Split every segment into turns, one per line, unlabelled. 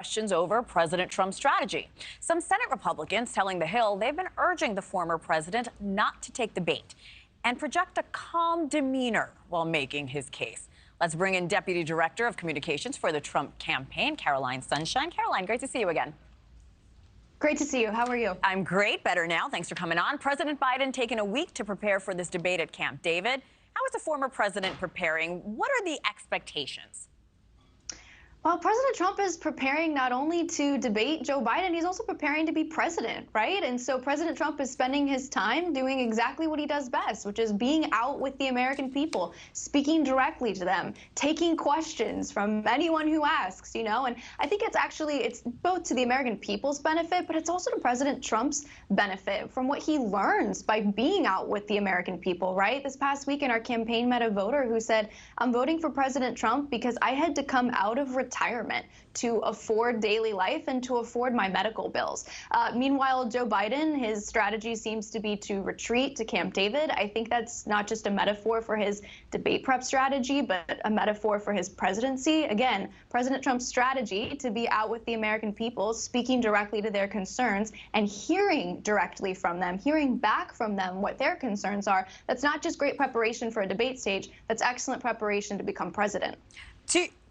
questions over President Trump's strategy. Some Senate Republicans telling The Hill they've been urging the former president not to take the bait and project a calm demeanor while making his case. Let's bring in Deputy Director of Communications for the Trump campaign, Caroline Sunshine. Caroline, great to see you again.
Great to see you. How are you?
I'm great, better now. Thanks for coming on. President Biden taking a week to prepare for this debate at Camp David. How is the former president preparing? What are the expectations?
Well, President Trump is preparing not only to debate Joe Biden, he's also preparing to be president, right? And so President Trump is spending his time doing exactly what he does best, which is being out with the American people, speaking directly to them, taking questions from anyone who asks, and I think it's both to the American people's benefit, but it's also to President Trump's benefit from what he learns by being out with the American people, right? This past weekend, our campaign met a voter who said, I'm voting for President Trump because I had to come out of retirement to afford daily life and to afford my medical bills. Meanwhile, Joe Biden, his strategy seems to be to retreat to Camp David. I think that's not just a metaphor for his debate prep strategy, but a metaphor for his presidency. Again, President Trump's strategy to be out with the American people, speaking directly to their concerns and hearing directly from them, hearing back from them what their concerns are. That's not just great preparation for a debate stage, that's excellent preparation to become president.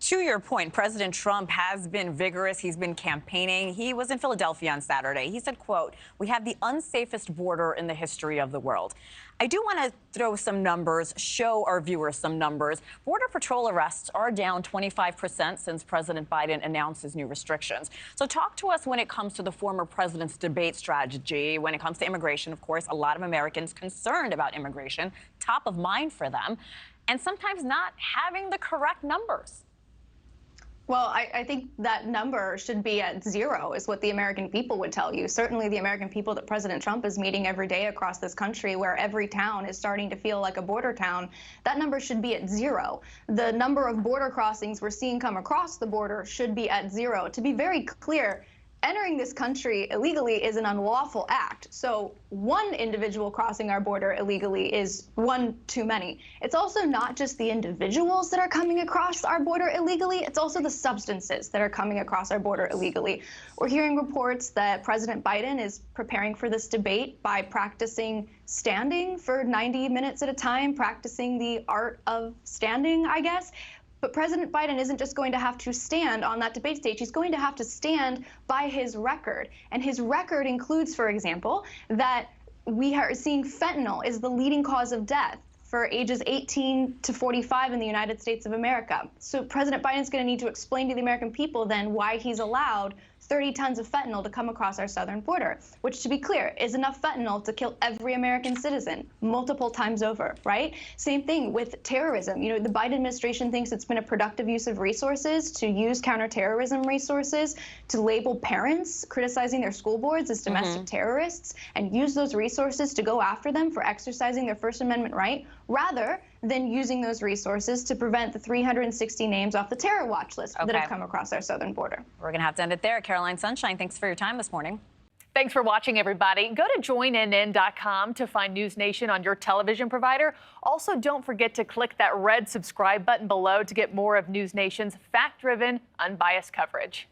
To your point, President Trump has been vigorous. He's been campaigning. He was in Philadelphia on Saturday. He said, quote, "We have the unsafest border in the history of the world." I do want to throw some numbers, show our viewers some numbers. Border Patrol arrests are down 25% since President Biden announced his new restrictions. So talk to us when it comes to the former president's debate strategy. When it comes to immigration, of course, a lot of Americans concerned about immigration, top of mind for them, and sometimes not having the correct numbers.
Well, I think that number should be at 0 is what the American people would tell you. Certainly the American people that President Trump is meeting every day across this country, where every town is starting to feel like a border town, that number should be at 0. The number of border crossings we're seeing come across the border should be at 0. To be very clear, entering this country illegally is an unlawful act. So one individual crossing our border illegally is one too many. It's also not just the individuals that are coming across our border illegally, it's also the substances that are coming across our border illegally. We're hearing reports that President Biden is preparing for this debate by practicing standing for 90 minutes at a time, practicing the art of standing, I guess. But President Biden isn't just going to have to stand on that debate stage. He's going to have to stand by his record. And his record includes, for example, that we are seeing fentanyl is the leading cause of death for ages 18 to 45 in the United States of America. So President Biden's going to need to explain to the American people then why he's allowed 30 tons of fentanyl to come across our southern border, which, to be clear, is enough fentanyl to kill every American citizen multiple times over, right? Same thing with terrorism. The Biden administration thinks it's been a productive use of resources to use counterterrorism resources to label parents criticizing their school boards as domestic terrorists and use those resources to go after them for exercising their First Amendment right, rather than using those resources to prevent the 360 names off the terror watch list that have come across our southern border.
We're going to have to end it there. Caroline Sunshine, thanks for your time this morning.
Thanks for watching, everybody. Go to joinnn.com to find NewsNation on your television provider. Also, don't forget to click that red subscribe button below to get more of NewsNation's fact-driven, unbiased coverage.